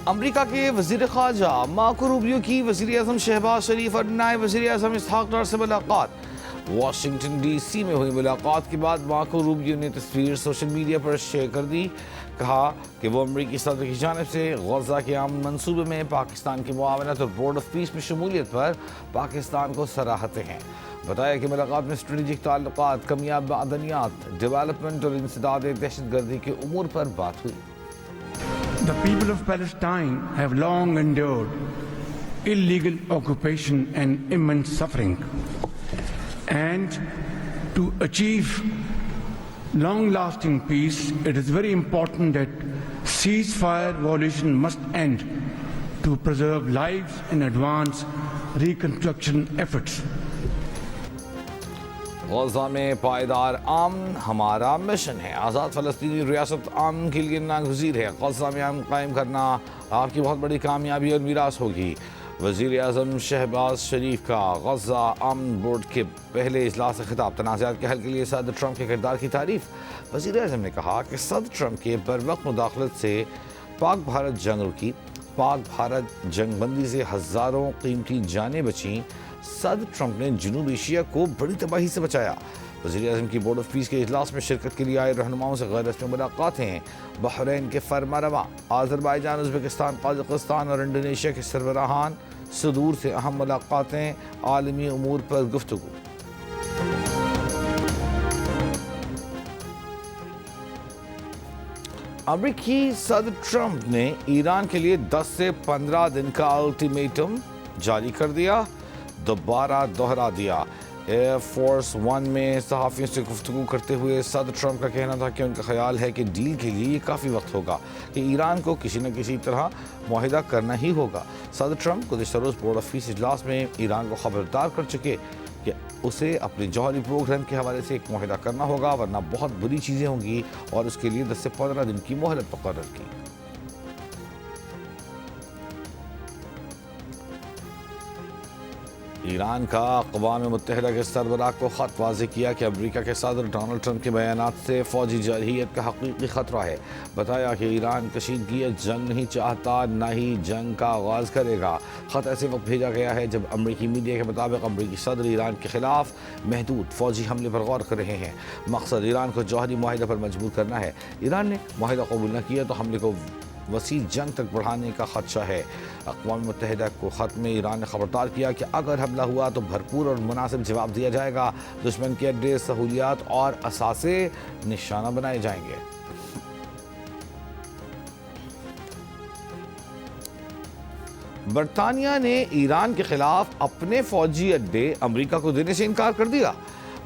امریکہ کے وزیر خارجہ مارکو روبیو کی وزیر اعظم شہباز شریف اور نائب وزیر اعظم اسحاق ڈار سے ملاقات۔ واشنگٹن ڈی سی میں ہوئی ملاقات کے بعد مارکو روبیو نے تصویر سوشل میڈیا پر شیئر کر دی۔ کہا کہ وہ امریکی صدر کی جانب سے غزہ کے امن منصوبے میں پاکستان کی معاونت اور بورڈ آف پیس میں شمولیت پر پاکستان کو سراہتے ہیں۔ بتایا کہ ملاقات میں اسٹریٹجک تعلقات، کمیاب معدنیات، ڈیولپمنٹ اور انسداد دہشت گردی کے امور پر بات ہوئی۔ The people of Palestine have long endured illegal occupation and immense suffering. And to achieve long-lasting peace, it is very important that ceasefire violation must end to preserve lives and advance reconstruction efforts. Gaza میں پائیدار امن ہمارا mission ہے۔ آزاد فلسطینی ریاست امن کے لیے ناگزیر ہے۔ غزہ میں امن قائم کرنا آپ کی بہت بڑی کامیابی اور میراث ہوگی۔ وزیر اعظم شہباز شریف کا غزہ امن بورڈ کے پہلے اجلاس سے خطاب۔ تنازعات کے حل کے لیے صدر ٹرمپ کے کردار کی تعریف۔ وزیر اعظم نے کہا کہ صدر ٹرمپ کے بروقت مداخلت سے پاک بھارت جنگ رکی، پاک بھارت جنگ بندی سے ہزاروں قیمتی جانیں بچیں۔ صدر ٹرمپ نے جنوب ایشیا کو بڑی تباہی سے بچایا۔ وزیر اعظم کی بورڈ آف پیس کے اجلاس میں شرکت کے لیے آئے رہنماؤں سے غیر رسمی ملاقاتیں۔ بحرین کے فرمانروا، آذربائیجان، ازبکستان، قازقستان اور انڈونیشیا کے سربراہان صدور سے اہم ملاقاتیں، عالمی امور پر گفتگو۔ امریکی صدر ٹرمپ نے ایران کے لیے 10 سے 15 دن کا الٹیمیٹم جاری کر دیا، دوبارہ دہرا دیا۔ ایئر فورس ون میں صحافیوں سے گفتگو کرتے ہوئے صدر ٹرمپ کا کہنا تھا کہ ان کا خیال ہے کہ ڈیل کے لیے یہ کافی وقت ہوگا، کہ ایران کو کسی نہ کسی طرح معاہدہ کرنا ہی ہوگا۔ صدر ٹرمپ گزشتہ روز بورڈ آف پیس اجلاس میں ایران کو خبردار کر چکے کہ اسے اپنے جوہری پروگرام کے حوالے سے ایک معاہدہ کرنا ہوگا، ورنہ بہت بری چیزیں ہوں گی، اور اس کے لیے 10 سے 15 دن کی مہلت مقرر کی۔ ایران کا اقوام متحدہ کے سربراہ کو خط واضح کیا کہ امریکہ کے صدر ڈونلڈ ٹرمپ کے بیانات سے فوجی جارحیت کا حقیقی خطرہ ہے۔ بتایا کہ ایران کشیدگی جنگ نہیں چاہتا، نہ ہی جنگ کا آغاز کرے گا۔ خط ایسے وقت بھیجا گیا ہے جب امریکی میڈیا کے مطابق امریکی صدر ایران کے خلاف محدود فوجی حملے پر غور کر رہے ہیں۔ مقصد ایران کو جوہری معاہدہ پر مجبور کرنا ہے۔ ایران نے معاہدہ قبول نہ کیا تو حملے کو وسیع جنگ تک بڑھانے کا خدشہ ہے۔ اقوام متحدہ کو خط میں ایران نے خبردار کیا کہ اگر حملہ ہوا تو بھرپور اور مناسب جواب دیا جائے گا، دشمن کے اڈے، سہولیات اور اثاثے نشانہ بنائے جائیں گے۔ برطانیہ نے ایران کے خلاف اپنے فوجی اڈے امریکہ کو دینے سے انکار کر دیا۔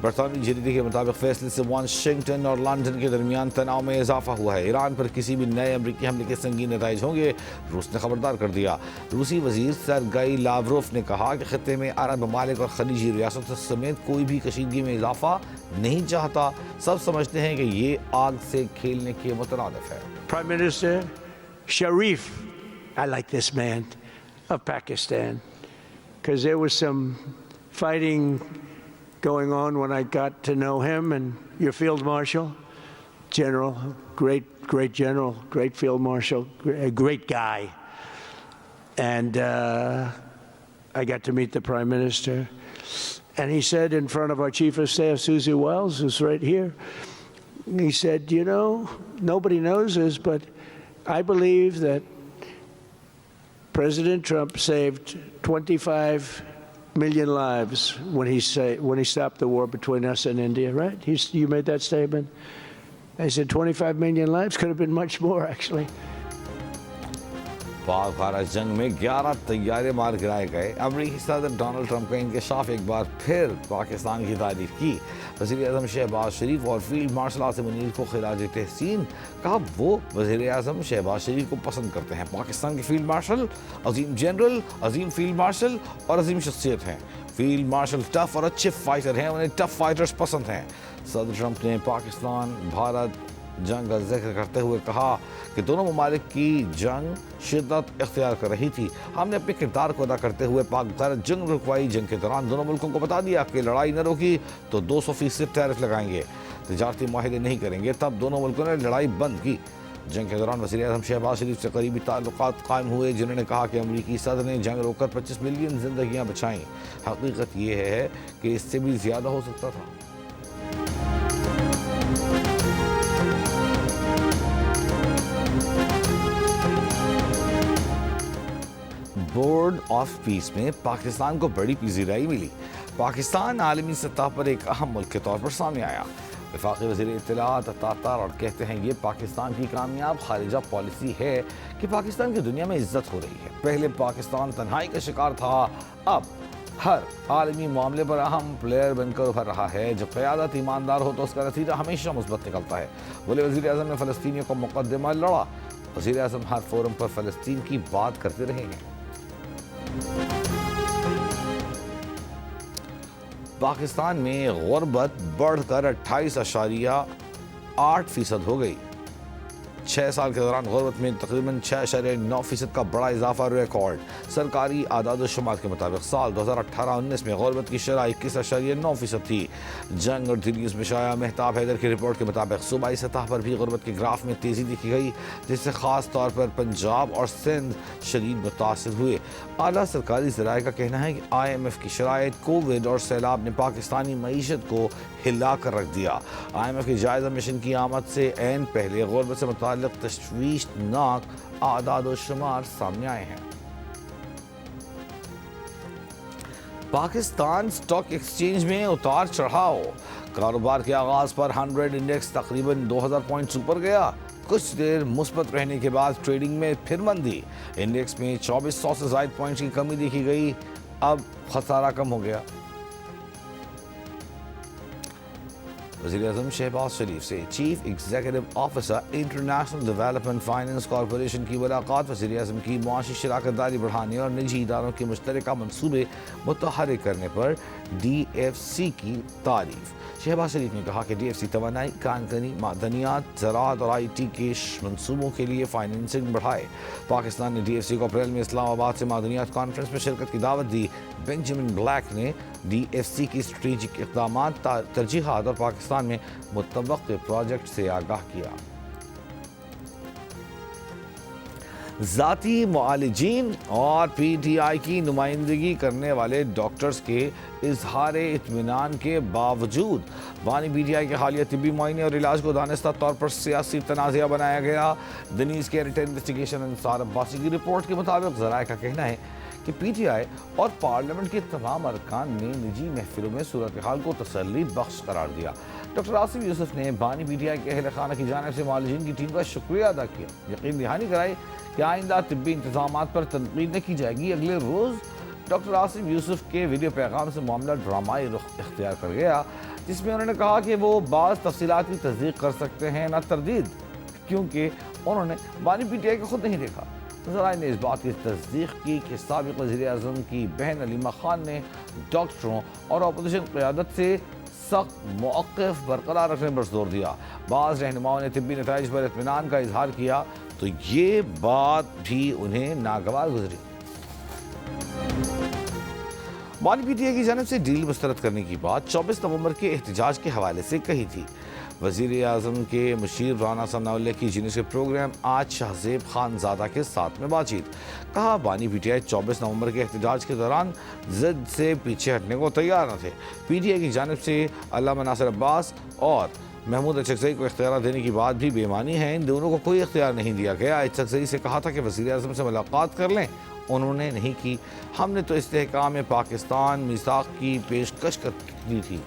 برطانوی جریدے کے مطابق فیصلے سے واشنگٹن اور لندن کے درمیان تناؤ میں اضافہ ہوا ہے۔ ایران پر کسی بھی نئے امریکی حملے کے سنگین نتائج ہوں گے، روس نے خبردار کر دیا۔ روسی وزیر سرگئی لاوروف نے کہا کہ خطے میں عرب ممالک اور خلیجی ریاستوں سمیت کوئی بھی کشیدگی میں اضافہ نہیں چاہتا۔ سب سمجھتے ہیں کہ یہ آگ سے کھیلنے کے مترادف ہے۔ Prime Minister Sharif, I like this man of Pakistan, because there was some fighting going on when I got to know him, and your Field Marshal, General, great General, great Field Marshal, a great guy. And I got to meet the Prime Minister, and he said in front of our Chief of Staff, Susie Wiles, who's right here, he said, you know, nobody knows this, but I believe that President Trump saved 25 million lives when he stopped the war between us and India, right? You made that statement. I said 25 million lives, could have been much more actually. پاک بھارت جنگ میں 11 طیارے مار گرائے گئے۔ امریکی صدر Donald Trump کا انکشاف ایک بار پھر پاکستان کی تعریف کی۔ وزیر اعظم شہباز شریف اور فیلڈ مارشل عاصم منیر کو خراج تحسین۔ کہا وہ وزیر اعظم شہباز شریف کو پسند کرتے ہیں۔ پاکستان کے فیلڈ مارشل عظیم جنرل، عظیم فیلڈ مارشل اور عظیم شخصیت ہیں۔ فیلڈ مارشل ٹف اور اچھے فائٹر ہیں، انہیں ٹف فائٹرز پسند ہیں۔ صدر ٹرمپ نے پاکستان بھارت جنگ کا ذکر کرتے ہوئے کہا کہ دونوں ممالک کی جنگ شدت اختیار کر رہی تھی۔ ہم نے اپنے کردار کو ادا کرتے ہوئے پاک بھارت جنگ رکوائی۔ جنگ کے دوران دونوں ملکوں کو بتا دیا کہ لڑائی نہ روکی تو 200% ٹیرف لگائیں گے، تجارتی معاہدے نہیں کریں گے۔ تب دونوں ملکوں نے لڑائی بند کی۔ جنگ کے دوران وزیر اعظم شہباز شریف سے قریبی تعلقات قائم ہوئے، جنہوں نے کہا کہ امریکی صدر نے جنگ روک کر 25 ملین زندگیاں بچائیں۔ حقیقت یہ ہے کہ اس سے بھی زیادہ ہو سکتا تھا۔ بورڈ آف پیس میں پاکستان کو بڑی پذیرائی ملی۔ پاکستان عالمی سطح پر ایک اہم ملک کے طور پر سامنے آیا۔ وفاقی وزیر اطلاعات عطا اور کہتے ہیں یہ پاکستان کی کامیاب خارجہ پالیسی ہے کہ پاکستان کی دنیا میں عزت ہو رہی ہے۔ پہلے پاکستان تنہائی کا شکار تھا، اب ہر عالمی معاملے پر اہم پلیئر بن کر ابھر رہا ہے۔ جب قیادت ایماندار ہو تو اس کا نتیجہ ہمیشہ مثبت نکلتا ہے۔ بولے وزیر اعظم نے فلسطینیوں کو مقدمہ لڑا۔ وزیر اعظم ہر فورم پر فلسطین کی بات کرتے رہے ہیں۔ پاکستان میں غربت بڑھ کر 28.8% ہو گئی۔ 6 سال کے دوران غربت میں تقریباً 6.9% کا بڑا اضافہ ریکارڈ۔ سرکاری اعداد و شمار کے مطابق سال 2018-19 میں غربت کی شرح 21.9% تھی۔ جنگ اور دلیز میں شائع مہتاب حیدر کی رپورٹ کے مطابق صوبائی سطح پر بھی غربت کے گراف میں تیزی دیکھی گئی، جس سے خاص طور پر پنجاب اور سندھ شدید متاثر ہوئے۔ اعلیٰ سرکاری ذرائع کا کہنا ہے کہ IMF کی شرائط، کووڈ اور سیلاب نے پاکستانی معیشت کو ہلا کر رکھ دیا۔ IMF کے جائزہ مشن کی آمد سے عین پہلے غربت سے متعلق تشویشناک اعداد و شمار سامنے آئے ہیں۔ پاکستان سٹاک ایکسچینج میں اتار چڑھاؤ۔ کاروبار کے آغاز پر 100 انڈیکس تقریباً 2000 پوائنٹس اوپر گیا۔ کچھ دیر مثبت رہنے کے بعد ٹریڈنگ میں پھر مندی۔ انڈیکس میں 2400 سے زائد پوائنٹس کی کمی دیکھی گئی، اب خسارہ کم ہو گیا۔ وزیر اعظم شہباز شریف سے chief executive officer international development finance corporation کی ملاقات۔ وزیر اعظم کی معاشی شراکت داری بڑھانے اور نجی اداروں کے مشترکہ منصوبے متحرک کرنے پر DFC کی تعریف۔ شہباز شریف نے کہا کہ DFC توانائی، کانکنی، معدنیات، زراعت اور IT کے منصوبوں کے لیے فائنینسنگ بڑھائے۔ پاکستان نے DFC کو اپریل میں اسلام آباد سے معدنیات کانفرنس میں شرکت کی دعوت دی۔ بینجامن بلیک نے DFC کی اسٹریٹجک اقدامات، ترجیحات اور پاکستان میں متوقع پروجیکٹ سے آگاہ کیا۔ ذاتی معالجین اور PTI کی نمائندگی کرنے والے ڈاکٹرز کے اظہار اطمینان کے باوجود بانی PTI کے حالیہ طبی معائنے اور علاج کو دانستہ طور پر سیاسی تنازعہ بنایا گیا۔ دنیز کیریٹن انویسٹیگیشن انصار عباسی کی رپورٹ کے مطابق ذرائع کا کہنا ہے کہ PTI اور پارلیمنٹ کے تمام ارکان نے نجی محفلوں میں صورتحال کو تسلی بخش قرار دیا۔ ڈاکٹر آصف یوسف نے بانی PTI کے اہل خانہ کی جانب سے معالجین کی ٹیم کا شکریہ ادا کیا، یقین دہانی کرائی کہ آئندہ طبی انتظامات پر تنقید نہیں کی جائے گی۔ اگلے روز ڈاکٹر آصف یوسف کے ویڈیو پیغام سے معاملہ ڈرامائی رخ اختیار کر گیا، جس میں انہوں نے کہا کہ وہ بعض تفصیلات کی تصدیق کر سکتے ہیں، نہ تردید، کیونکہ انہوں نے بانی PTI کو خود نہیں دیکھا۔ ذرائع نے اس بات کی تصدیق کی کہ سابق وزیر اعظم کی بہن علیمہ خان نے ڈاکٹروں اور اپوزیشن قیادت سے سخت موقف برقرار رکھنے پر زور دیا۔ بعض رہنماؤں نے طبی نتائج پر اطمینان کا اظہار کیا تو یہ بات بھی انہیں ناگوار گزری۔ بانی PTI کی جانب سے ڈیل مسترد کرنے کی بات 24 نومبر کے احتجاج کے حوالے سے کہی تھی۔ وزیر اعظم کے مشیر رانا ثناء اللہ کی جنس کے پروگرام آج شہزیب خان زادہ کے ساتھ میں بات چیت۔ کہا بانی PTI 24 نومبر کے احتجاج کے دوران ضد سے پیچھے ہٹنے کو تیار نہ تھے۔ PTI کی جانب سے علامہ ناصر عباس اور محمود اچکزئی کو اختیارات دینے کی بات بھی بے معنی ہے۔ ان دونوں کو کوئی اختیار نہیں دیا گیا۔ اچکزئی سے کہا تھا کہ وزیر اعظم سے ملاقات کر لیں، انہوں نے نہیں کی۔ ہم نے تو استحکام پاکستان میثاق کی پیشکش کی تھی۔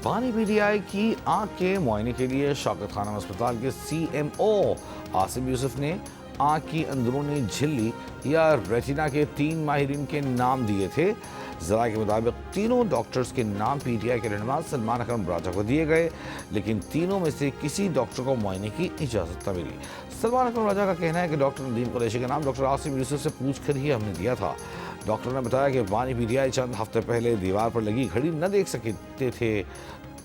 بانی PTI کی آنکھ کے معائنے کے لیے شوکت خانم اسپتال کے CMO آصف یوسف نے آنکھ کی اندرونی جھلی یا ریٹینا کے 3 ماہرین کے نام دیے تھے۔ ذرائع کے مطابق تینوں ڈاکٹرز کے نام PTI کے رہنما سلمان اکرم راجہ کو دیے گئے، لیکن تینوں میں سے کسی ڈاکٹر کو معائنے کی اجازت نہ ملی۔ سلمان اکرم راجہ کا کہنا ہے کہ ڈاکٹر ندیم قریشی کا نام ڈاکٹر آصف یوسف سے پوچھ کر ہی ہم نے دیا تھا۔ ڈاکٹر نے بتایا کہ بانی PTI چند ہفتے پہلے دیوار پر لگی گھڑی نہ دیکھ سکتے تھے۔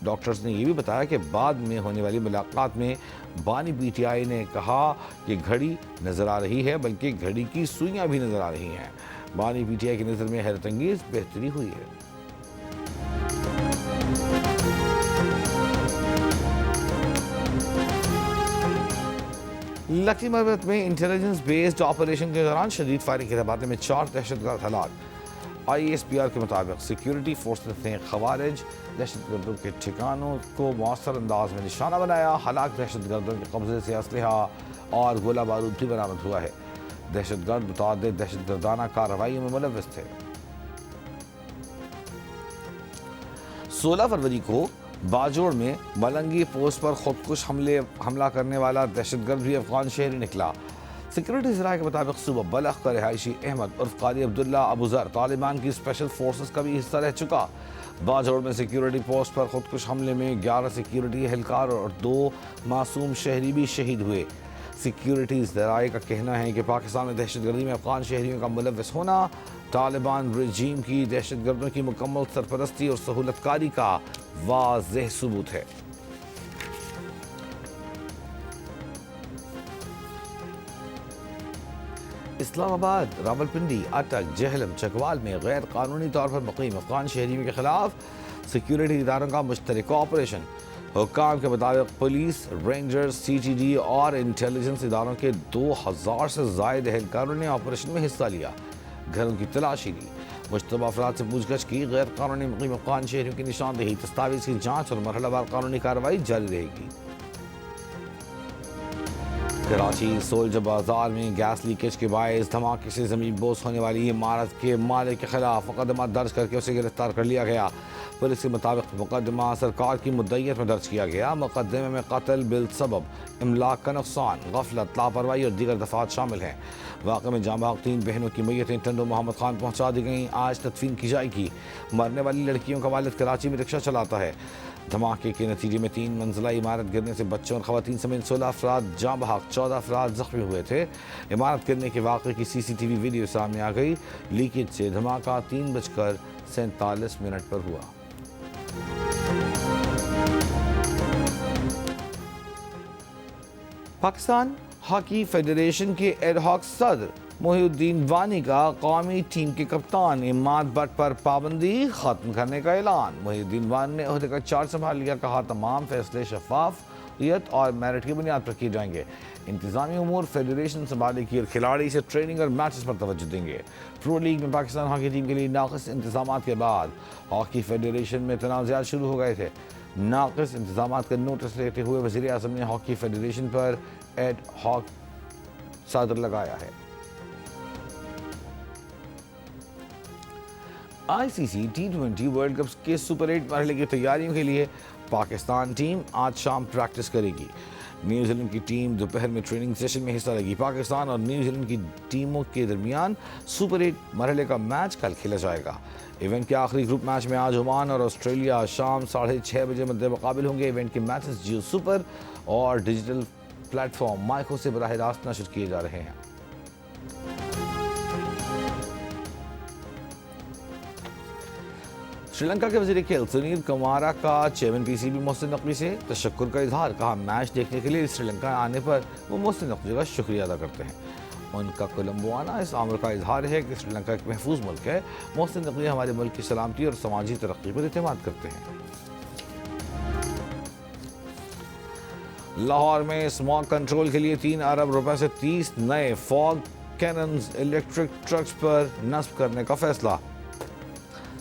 ڈاکٹرز نے یہ بھی بتایا کہ بعد میں ہونے والی ملاقات میں بانی PTI نے کہا کہ گھڑی نظر آ رہی ہے، بلکہ گھڑی کی سوئیاں بھی نظر آ رہی ہیں۔ بانی PTI کی نظر میں حیرت انگیز بہتری ہوئی ہے۔ لکی مربت میں انٹیلیجنس بیسڈ آپریشن کے دوران شدید فائرنگ کے دھماکے میں 4 دہشت گرد ہلاک۔ ISPR کے مطابق سیکیورٹی فورسز نے خوارج دہشت گردوں کے ٹھکانوں کو مؤثر انداز میں نشانہ بنایا۔ ہلاک دہشت گردوں کے قبضے سے اسلحہ اور گولہ بارود بھی برآمد ہوا ہے۔ دہشت گرد متعدد دہشت گردانہ کارروائیوں میں ملوث تھے۔ 16 فروری کو باجوڑ میں ملنگی پوسٹ پر خودکش حملہ کرنے والا دہشت گرد بھی افغان شہری نکلا۔ سیکورٹی ذرائع کے مطابق صوبہ بلخ کا رہائشی احمد عرف قاری عبداللہ ابو ذر طالبان کی اسپیشل فورسز کا بھی حصہ رہ چکا۔ باجوڑ میں سیکورٹی پوسٹ پر خودکش حملے میں 11 سیکورٹی اہلکار اور 2 معصوم شہری بھی شہید ہوئے۔ سیکورٹی ذرائع کا کہنا ہے کہ پاکستان میں دہشت گردی میں افغان شہریوں کا ملوث ہونا طالبان رجیم کی دہشت گردوں کی مکمل سرپرستی اور سہولت کاری کا واضح ثبوت ہے۔ اسلام آباد، راولپنڈی، اٹک، جہلم، چکوال میں غیر قانونی طور پر مقیم افغان شہریوں کے خلاف سیکورٹی اداروں کا مشترکہ آپریشن۔ حکام کے مطابق پولیس، رینجرز، CTD اور انٹیلیجنس اداروں کے 2000 سے زائد اہلکاروں نے آپریشن میں حصہ لیا، گھروں کی تلاشی لی، مشتبہ افراد سے پوچھ گچھ کی۔ غیر قانونی مقیم افغان شہریوں کی نشاندہی، دستاویز کی جانچ اور مرحلہ وار قانونی کارروائی جاری رہے گی۔ کراچی سولجر بازار میں گیس لیکیج کے باعث دھماکے سے زمین بوس ہونے والی عمارت کے مالک کے خلاف مقدمہ درج کر کے اسے گرفتار کر لیا گیا۔ پولیس کے مطابق مقدمہ سرکار کی مدعیت میں درج کیا گیا۔ مقدمے میں قتل بالسبب، املاک کا نقصان، غفلت، لاپرواہی اور دیگر دفعات شامل ہیں۔ واقعے میں جاں بحق 3 بہنوں کی میتیں ٹنڈو محمد خان پہنچا دی گئیں، آج تدفین کی جائے گی۔ مرنے والی لڑکیوں کا والد کراچی میں رکشہ چلاتا ہے۔ دھماکے کے نتیجے میں 3 منزلہ عمارت گرنے سے بچوں اور خواتین سمیت 16 افراد جاں بحق، 14 افراد زخمی ہوئے تھے۔ عمارت گرنے کے واقعے کی CCTV ویڈیو سامنے آ گئی۔ لیکیج سے دھماکہ 3:47 پر ہوا۔ پاکستان ہاکی فیڈریشن کے ایڈ ہاک صدر محی الدین وانی کا قومی ٹیم کے کپتان اماد بٹ پر پابندی ختم کرنے کا اعلان۔ محی الدین وانی نے عہدے کا چارج سنبھال لیا، کہا تمام فیصلے شفافیت اور میرٹ کی بنیاد پر کیے جائیں گے۔ انتظامی امور فیڈریشن سنبھالے گی اور کھلاڑی سے ٹریننگ اور میچز پر توجہ دیں گے۔ پرو لیگ میں پاکستان ہاکی ٹیم کے لیے ناقص انتظامات کے بعد ہاکی فیڈریشن میں تنازعات شروع ہو گئے تھے۔ ناقص انتظامات کا نوٹس لیتے ہوئے وزیر اعظم نے ہاکی فیڈریشن پر ایڈ ہاک صدر لگایا ہے۔ ICC T20 ورلڈ کپ کے سپر 8 مرحلے کی تیاریوں کے لیے پاکستان ٹیم آج شام پریکٹس کرے گی۔ نیوزی لینڈ کی ٹیم دوپہر میں ٹریننگ سیشن میں حصہ لے گی۔ پاکستان اور نیوزی لینڈ کی ٹیموں کے درمیان سپر 8 مرحلے کا میچ کل کھیلا جائے گا۔ ایونٹ کے آخری گروپ میچ میں آج عمان اور آسٹریلیا شام 6:30 بجے مد مقابل ہوں گے۔ ایونٹ کے میچز جیو سپر اور ڈیجیٹل پلیٹ فارم مائیکو سے براہ راست نشر کیے جا رہے ہیں۔ سری لنکا کے وزیر کھیل سنیل کمارا کا چیئرمین PCB محسن نقوی سے تشکر کا اظہار، کہا میچ دیکھنے کے لیے سری لنکا آنے پر وہ محسن نقوی کا شکریہ ادا کرتے ہیں۔ ان کا کولمبو آنا اس امر کا اظہار ہے کہ سری لنکا ایک محفوظ ملک ہے۔ محسن نقوی ہمارے ملک کی سلامتی اور سماجی ترقی پر اعتماد کرتے ہیں۔ لاہور میں اسموگ کنٹرول کے لیے 3 ارب روپے سے 30 نئے fog cannons electric trucks per نصب کرنے کا فیصلہ۔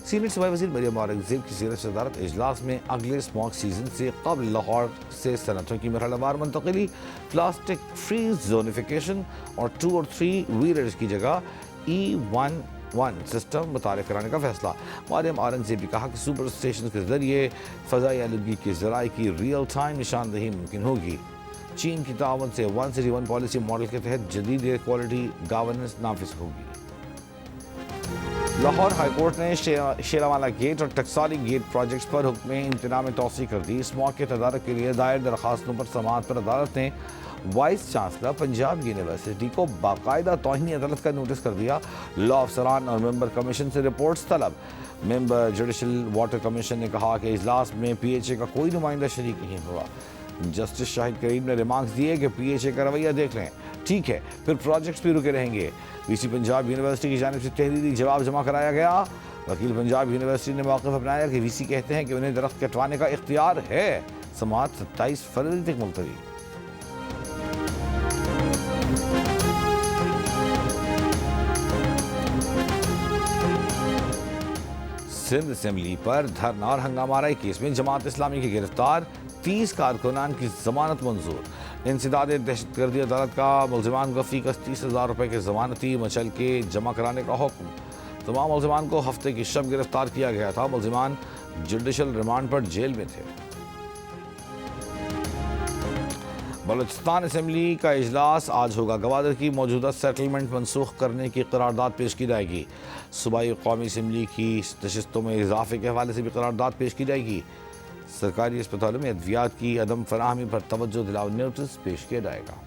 سینئر صوبائی وزیر مریم اورنگزیب کی زیر صدارت اجلاس میں اگلے اسموگ سیزن سے قبل لاہور سے صنعتوں کی مرحلہ وار منتقلی، پلاسٹک فری زونیفیکیشن اور 2 اور 3 ویلرز کی جگہ E11 سسٹم متعارف کرانے کا فیصلہ۔ مریم اورنگزیب نے کہا کہ سپر اسٹیشن کے ذریعے فضائی آلودگی کے ذرائع کی ریئل ٹائم نشاندہی ممکن ہوگی۔ چین کی تعاون سے 1 City 1 پالیسی ماڈل کے تحت جدید ایئر کوالٹی گورننس نافذ ہوگی۔ لاہور ہائی کورٹ نے شیراوالا گیٹ اور ٹکسالی گیٹ پروجیکٹس پر حکم امتناع میں توسیع کر دی۔ اسموگ کے تدارک کے لیے دائر درخواستوں پر سماعت پر عدالت نے وائس چانسلر پنجاب یونیورسٹی کو باقاعدہ توہین عدالت کا نوٹس کر دیا۔ لاء افسران اور ممبر کمیشن سے رپورٹس طلب۔ ممبر جوڈیشل واٹر کمیشن نے کہا کہ اجلاس میں PHA کا کوئی نمائندہ شریک نہیں ہوا۔ جسٹس شاہد کریم نے ریمارکس دیے کہ PHA کا رویہ دیکھ لیں، ٹھیک ہے پھر پروجیکٹس بھی رکے رہیں گے۔ VC پنجاب یونیورسٹی کی جانب سے تحریری جواب جمع کرایا گیا۔ وکیل پنجاب یونیورسٹی نے موقف اپنایا کہ VC کہتے ہیں کہ انہیں درخت کٹوانے کا اختیار ہے۔ سماعت 27 فروری تک ملتوی۔ سندھ اسمبلی پر دھرنا اور ہنگامہ آرائی کیس میں جماعت اسلامی کی گرفتار 30 کارکنان کی ضمانت منظور انسداد دہشت گردی عدالت کا ملزمان کو فی کس 30,000 روپے کے ضمانتی مچل کے جمع کرانے کا حکم تمام ملزمان کو ہفتے کی شب گرفتار کیا گیا تھا ملزمان جوڈیشل ریمانڈ پر جیل میں تھے بلوچستان اسمبلی کا اجلاس آج ہوگا گوادر کی موجودہ سیٹلمنٹ منسوخ کرنے کی قرارداد پیش کی جائے گی صوبائی قومی اسمبلی کی نشستوں میں اضافے کے حوالے سے بھی قرارداد پیش کی جائے گی سرکاری اسپتالوں میں ادویات کی عدم فراہمی پر توجہ دلاؤ نوٹس پیش کیا جائے گا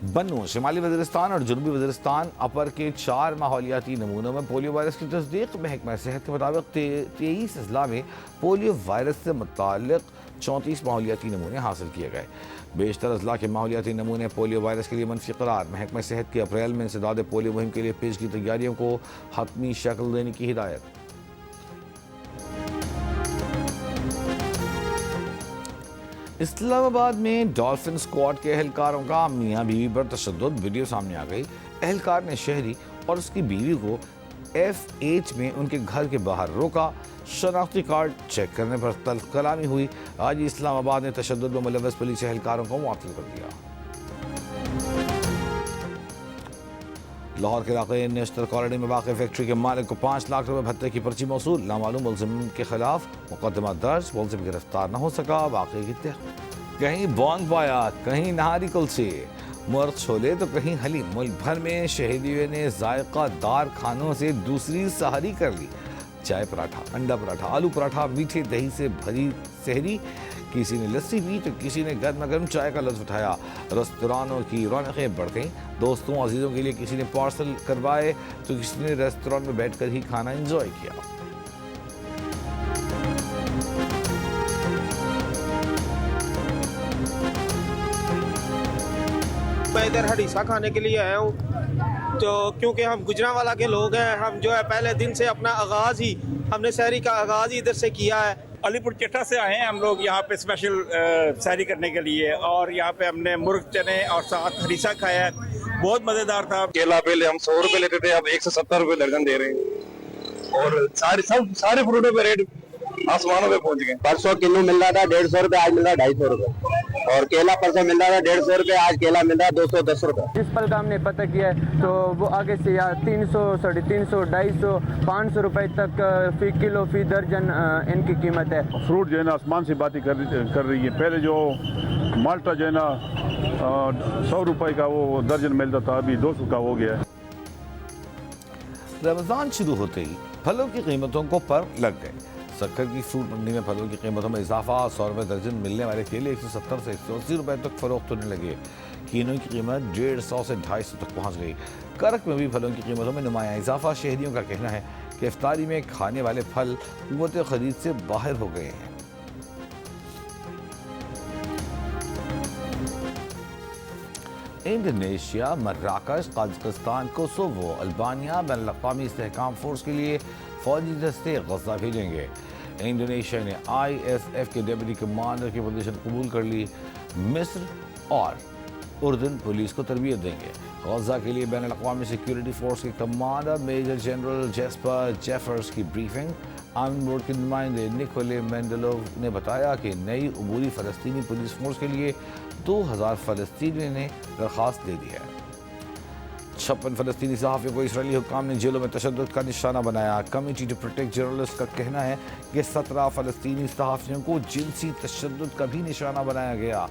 بنو شمالی وزیرستان اور جنوبی وزیرستان اپر کے 4 ماحولیاتی نمونوں میں پولیو وائرس کی تصدیق محکمہ صحت کے مطابق 23 اضلاع میں پولیو وائرس سے متعلق 34 ماحولیاتی نمونے حاصل کیے گئے بیشتر اضلاع کے ماحولیاتی نمونے پولیو وائرس کے لیے منفی قرار محکمہ صحت کی اپریل میں انسداد پولیو مہم کے لیے پیش کی تیاریوں کو حتمی شکل دینے کی ہدایت اسلام آباد میں ڈالفن اسکواڈ کے اہلکاروں کا میاں بیوی پر تشدد ویڈیو سامنے آ گئی اہلکار نے شہری اور اس کی بیوی کو FH میں ان کے گھر کے باہر روکا شناختی کارڈ چیک کرنے پر تلخ کلامی ہوئی آج اسلام آباد نے تشدد میں ملوث پولیس اہلکاروں کو معطل کر دیا لاہور کے علاقے نیشنل کالونی میں واقع فیکٹری کے مالک کو 5 لاکھ روپے بھتے کی پرچی موصول نامعلوم ملزم کے خلاف مقدمہ درج ملزم گرفتار نہ ہو سکا واقعے کی تحقیق کہیں بونگ پایا کہیں نہاری کلچے مرغ چھولے تو کہیں حلیم ملک بھر میں شہریوں نے ذائقہ دار کھانوں سے دوسری سحری کر لی چائے پراٹھا انڈا پراٹھا آلو پراٹھا میٹھے دہی سے بھری سحری کسی نے لسی پی تو کسی نے گرما گرم چائے کا لطف اٹھایا ریستورانوں کی رونقیں بڑھ گئیں دوستوں عزیزوں کے لیے کسی نے پارسل کروائے تو کسی نے ریستوران میں بیٹھ کر ہی کھانا انجوائے کیا میں ادھر ہریسہ کھانے کے لیے آیا ہوں تو کیونکہ ہم گجرانوالہ کے لوگ ہیں ہم جو ہے پہلے دن سے اپنا آغاز ہی ہم نے سحری کا آغاز ہی ادھر سے کیا ہے علی پور چٹا سے آئے ہیں ہم لوگ یہاں پہ اسپیشل سحری کرنے کے لیے اور یہاں پہ ہم نے مرغ چنے اور ساتھ ہریسہ کھایا ہے بہت مزیدار تھا کیلا پہلے ہم 100 روپے لیتے تھے اب 170 روپے درجن دے رہے ہیں اور سارے فروٹوں پہ ریٹ آسمانوں پہ پہنچ گئے 500 کلو مل رہا تھا 150 روپے آج مل رہا 250 روپے اور کیلا پرسوں مل رہا تھا 150 روپے آج کیلا مل رہا 210 روپے جس پل کا ہم نے پتہ کیا ہے تو وہ آگے سے 300 350 250 500 روپے تک فی کلو فی درجن ان کی قیمت ہے فروٹ جو ہے نا آسمان سے باتیں کر رہی ہے پہلے جو مالٹا جو ہے نا 100 روپے کا وہ درجن ملتا تھا ابھی 200 کا ہو گیا ہے رمضان شروع ہوتے ہی پھلوں کی قیمتوں کو پر لگ گئے سکر کی فروٹ منڈی میں پھلوں کی قیمتوں میں اضافہ 100 روپے درجن ملنے والے کیلے 170 سے 180 روپے تک فروخت ہونے لگے کینوں کی قیمت 150 سے 250 تک پہنچ گئی کرک میں بھی پھلوں کی قیمتوں میں نمایاں اضافہ شہریوں کا کہنا ہے کہ افطاری میں کھانے والے پھل قوت خرید سے باہر ہو گئے ہیں انڈونیشیا مراکش قازقستان کوسوو البانیا بین الاقوامی استحکام فورس کے لیے فوجی دستے غزہ بھیجیں گے انڈونیشیا نے ISF کے ڈیپٹی کمانڈر کی پوزیشن قبول کر لی مصر اور اردن پولیس کو تربیت دیں گے غزہ کے لیے بین الاقوامی سیکیورٹی فورس کے کمانڈر میجر جنرل جیسپر جیفرز کی بریفنگ آرمی بورڈ کے نمائندے نکولے مینڈلوو نے بتایا کہ نئی عبوری فلسطینی پولیس فورس کے لیے 2000 فلسطینیوں نے درخواست دے دی ہے 56 فلسطینی صحافیوں کو اسرائیلی حکام نے جیلوں میں تشدد کا نشانہ بنایا کمیٹی ٹو پروٹیکٹ جرنلسٹ کا کہنا ہے کہ 17 فلسطینی صحافیوں کو جنسی تشدد کا بھی نشانہ بنایا گیا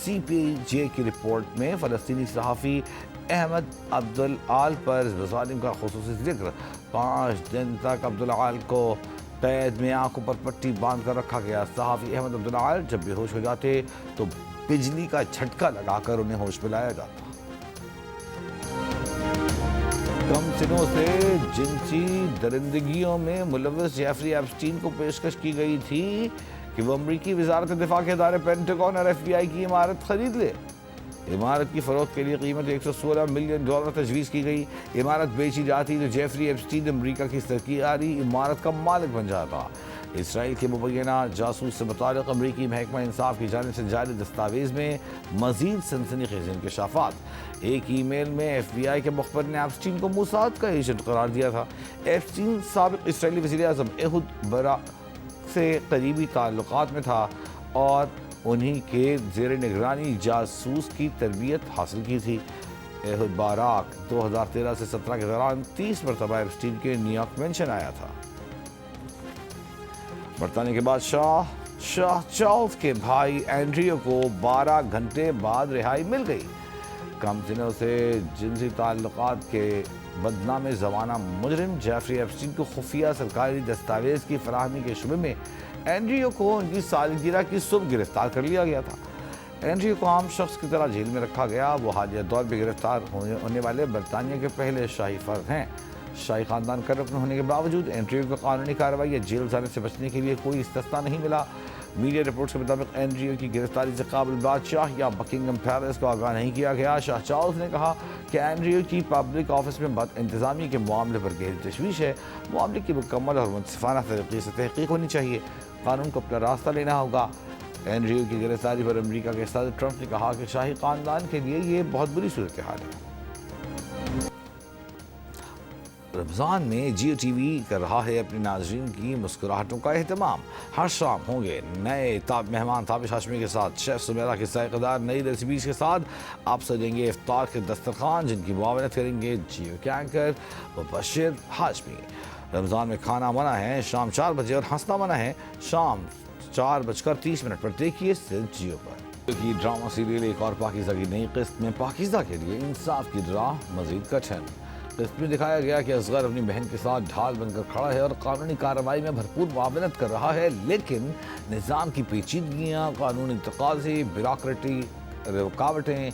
CPJ کی رپورٹ میں فلسطینی صحافی احمد عبدالعال پر مظالم کا خصوصی ذکر 5 دن تک عبدالعال کو قید میں آنکھوں پر پٹی باندھ کر رکھا گیا صحافی احمد عبدالعال جب بے ہوش ہو جاتے تو بجلی کا جھٹکا لگا کر انہیں ہوش میں لایا جاتا کم سنوں سے جنسی درندگیوں میں ملوث جیفری ایپسٹین کو پیشکش کی گئی تھی کہ وہ امریکی وزارت دفاع کے ادارے پینٹاگون اور FBI کی عمارت خرید لے عمارت کی فروخت کے لیے قیمت $116 ملین تجویز کی گئی عمارت بیچی جاتی تو جیفری ایپسٹین امریکہ کی سرکاری عمارت کا مالک بن جاتا اسرائیل کے مبینہ جاسوس سے متعلق امریکی محکمہ انصاف کی جانب سے جاری دستاویز میں مزید سنسنی خیز انکشافات۔ ایک ای میل میں ایف بی آئی کے مخبر نے ایپسٹین کو موساد کا ایجنٹ قرار دیا تھا۔ ایپسٹین سابق اسرائیلی وزیر اعظم ایہود براک سے قریبی تعلقات میں تھا اور انہی کے زیر نگرانی جاسوس کی تربیت حاصل کی تھی۔ ایہود باراک 2013 سے 17 کے دوران 30 مرتبہ ایپسٹین کے نیویارک مینشن آیا تھا۔ برطانیہ کے بادشاہ شاہ چارلز کے بھائی اینڈریو کو 12 گھنٹے بعد رہائی مل گئی۔ کم دنوں سے جنسی تعلقات کے بدنام زمانہ مجرم جیفری ایپسٹین کو خفیہ سرکاری دستاویز کی فراہمی کے شبے میں اینڈریو کو ان کی سالگرہ کی صبح گرفتار کر لیا گیا تھا۔ اینڈریو کو عام شخص کی طرح جیل میں رکھا گیا۔ وہ حالیہ دور پہ گرفتار ہونے والے برطانیہ کے پہلے شاہی فرد ہیں۔ شاہی خاندان کا رکن ہونے کے باوجود اینڈریو کو قانونی کارروائی یا جیل جانے سے بچنے کے لیے کوئی استثنا نہیں ملا۔ میڈیا رپورٹس کے مطابق اینڈریو کی گرفتاری سے قابل بادشاہ یا بکنگم پیلس کو آگاہ نہیں کیا گیا۔ شاہ چارلز نے کہا کہ اینڈریو کی پبلک آفس میں بد انتظامی کے معاملے پر گہری تشویش ہے۔ معاملے کی مکمل اور منصفانہ طریقے سے تحقیق ہونی چاہیے۔ قانون کو اپنا راستہ لینا ہوگا۔ اینڈریو کی گرفتاری پر امریکہ کے صدر ٹرمپ نے کہا کہ شاہی خاندان کے لیے یہ بہت بری صورتحال ہے۔ رمضان میں جیو ٹی وی کر رہا ہے اپنے ناظرین کی مسکراہٹوں کا اہتمام۔ ہر شام ہوں گے نئے مہمان تابش ہاشمی کے ساتھ شیف سمیرہ کے ذائقہ دار نئی ریسیپیز کے ساتھ آپ سجیں گے افطار کے دسترخوان، جن کی معاونت کریں گے جیو کے اینکر مبشر ہاشمی۔ رمضان میں کھانا منع ہے شام 4 بجے اور ہنسنا منع ہے شام 4:30 پر۔ دیکھیے صرف جیو پر کی ڈرامہ سیریل ایک اور پاکیزہ کی نئی قسط میں پاکیزہ کے لیے انصاف کی راہ مزید کٹھن۔ قسط میں دکھایا گیا کہ اصغر اپنی بہن کے ساتھ ڈھال بن کر کھڑا ہے اور قانونی کارروائی میں بھرپور معاونت کر رہا ہے، لیکن نظام کی پیچیدگیاں، قانونی تقاضے، بیوروکریٹی رکاوٹیں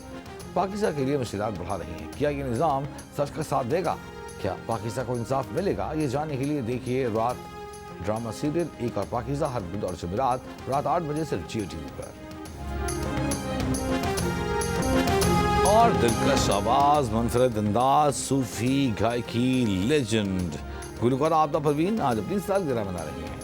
پاکیزہ کے لیے مشکلات بڑھا رہی ہیں۔ کیا یہ نظام سچ کا ساتھ دے گا؟ کیا پاکیزہ کو انصاف ملے گا؟ یہ جاننے کے لیے دیکھیے رات ڈرامہ سیریل ایک اور پاکیزہ ہر بدھ اور جمعرات رات 8 بجے صرف جیو ٹی وی پر۔ اور دلکش آواز، منفرد انداز، صوفی گائیکی لیجنڈ گلوکار آبدہ پروین آج اپنی سالگرہ منا رہی ہیں۔